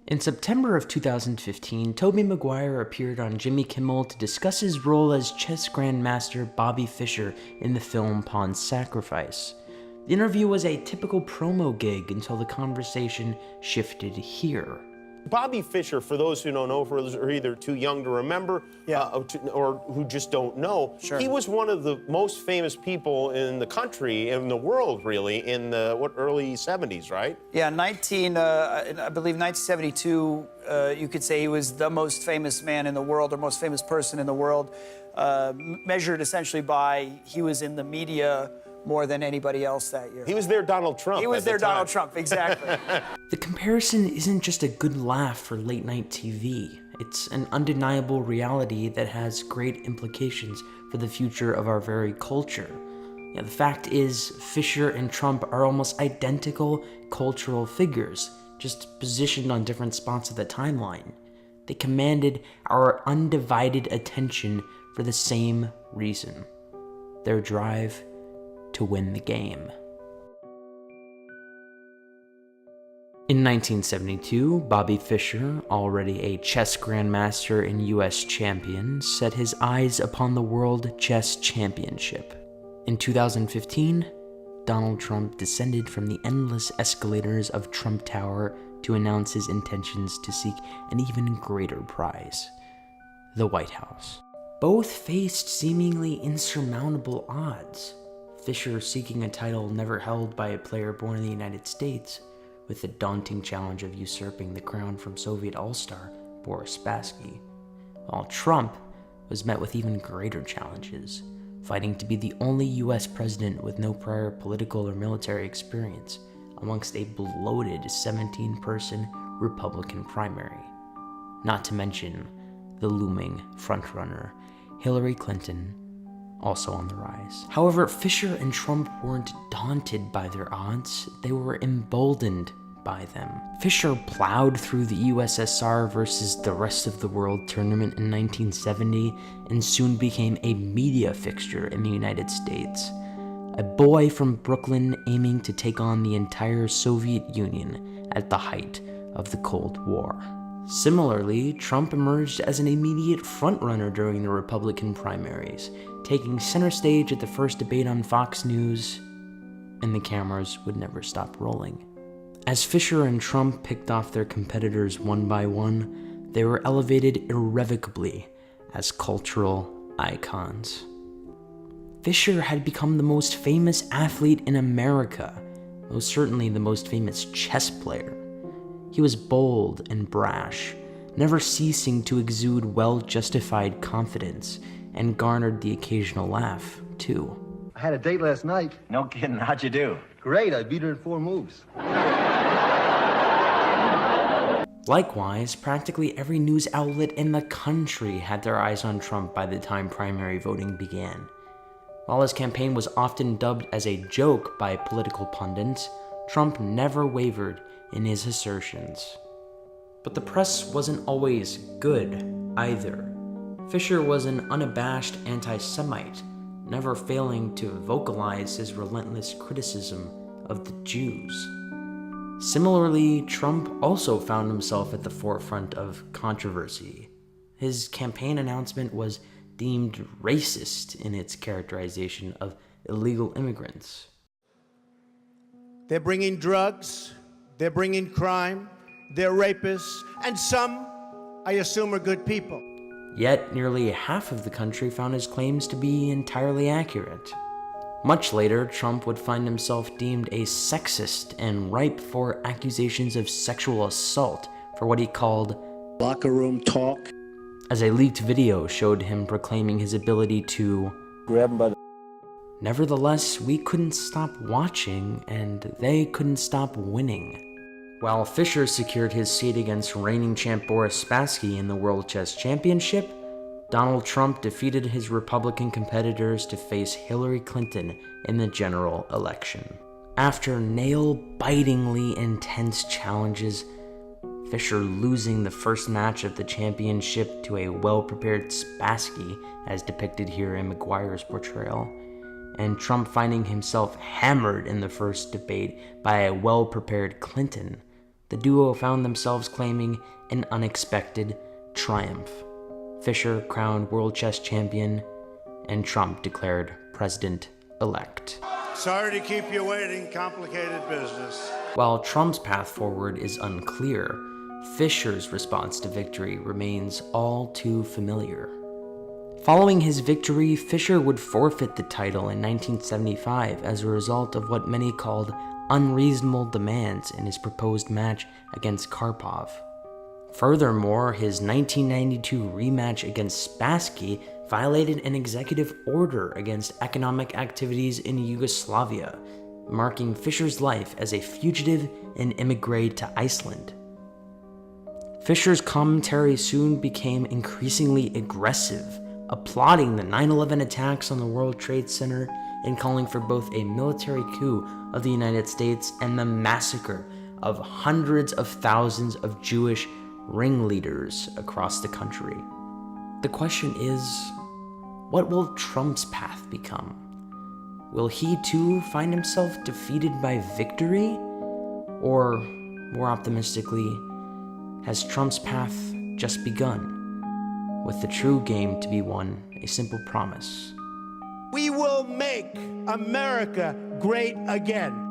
In September of 2015, Tobey Maguire appeared on Jimmy Kimmel to discuss his role as chess grandmaster Bobby Fischer in the film Pawn Sacrifice. The interview was a typical promo gig until the conversation shifted here. Bobby Fischer, for those who don't know, for those who are either too young to remember or who just don't know, he was one of the most famous people in the country, in the world, really, in the, early 70s, right? Yeah, I believe 1972, you could say he was the most famous man in the world, or most famous person in the world, measured essentially by he was in the media more than anybody else that year. He was their Donald Trump. He was their Donald Trump, exactly. The comparison isn't just a good laugh for late-night TV. It's an undeniable reality that has great implications for the future of our very culture. Yeah, the fact is, Fischer and Trump are almost identical cultural figures, just positioned on different spots of the timeline. They commanded our undivided attention for the same reason: their drive to win the game. In 1972, Bobby Fischer, already a chess grandmaster and US champion, set his eyes upon the World Chess Championship. In 2015, Donald Trump descended from the endless escalators of Trump Tower to announce his intentions to seek an even greater prize: the White House. Both faced seemingly insurmountable odds. Fischer seeking a title never held by a player born in the United States, with the daunting challenge of usurping the crown from Soviet all-star Boris Spassky, while Trump was met with even greater challenges, fighting to be the only US president with no prior political or military experience amongst a bloated 17-person Republican primary. Not to mention the looming frontrunner, Hillary Clinton, also on the rise. However, Fischer and Trump weren't daunted by their odds, they were emboldened by them. Fischer plowed through the USSR versus the rest of the world tournament in 1970 and soon became a media fixture in the United States. A boy from Brooklyn aiming to take on the entire Soviet Union at the height of the Cold War. Similarly, Trump emerged as an immediate frontrunner during the Republican primaries, taking center stage at the first debate on Fox News, and the cameras would never stop rolling. As Fischer and Trump picked off their competitors one by one, they were elevated irrevocably as cultural icons. Fischer had become the most famous athlete in America, most certainly the most famous chess player. He was bold and brash, never ceasing to exude well-justified confidence, and garnered the occasional laugh, too. I had a date last night. No kidding, how'd you do? Great, I beat her in 4 moves. Likewise, practically every news outlet in the country had their eyes on Trump by the time primary voting began. While his campaign was often dubbed as a joke by political pundits, Trump never wavered in his assertions. But the press wasn't always good either. Fischer was an unabashed anti-Semite, never failing to vocalize his relentless criticism of the Jews. Similarly, Trump also found himself at the forefront of controversy. His campaign announcement was deemed racist in its characterization of illegal immigrants. They're bringing drugs, they're bringing crime, they're rapists, and some, I assume, are good people. Yet, nearly half of the country found his claims to be entirely accurate. Much later, Trump would find himself deemed a sexist and ripe for accusations of sexual assault for what he called locker room talk, as a leaked video showed him proclaiming his ability to grab him by the... Nevertheless, we couldn't stop watching, and they couldn't stop winning. While Fischer secured his seat against reigning champ Boris Spassky in the World Chess Championship, Donald Trump defeated his Republican competitors to face Hillary Clinton in the general election. After nail-bitingly intense challenges, Fischer losing the first match of the championship to a well-prepared Spassky, as depicted here in Maguire's portrayal, and Trump finding himself hammered in the first debate by a well-prepared Clinton, the duo found themselves claiming an unexpected triumph. Fischer crowned world chess champion, and Trump declared president-elect. Sorry to keep you waiting, complicated business. While Trump's path forward is unclear, Fischer's response to victory remains all too familiar. Following his victory, Fischer would forfeit the title in 1975 as a result of what many called unreasonable demands in his proposed match against Karpov. Furthermore, his 1992 rematch against Spassky violated an executive order against economic activities in Yugoslavia, marking Fischer's life as a fugitive and immigrant to Iceland. Fischer's commentary soon became increasingly aggressive, applauding the 9/11 attacks on the World Trade Center and calling for both a military coup of the United States and the massacre of hundreds of thousands of Jewish ringleaders across the country. The question is, what will Trump's path become? Will he too find himself defeated by victory? Or, more optimistically, has Trump's path just begun, with the true game to be won a simple promise? We will make America great again.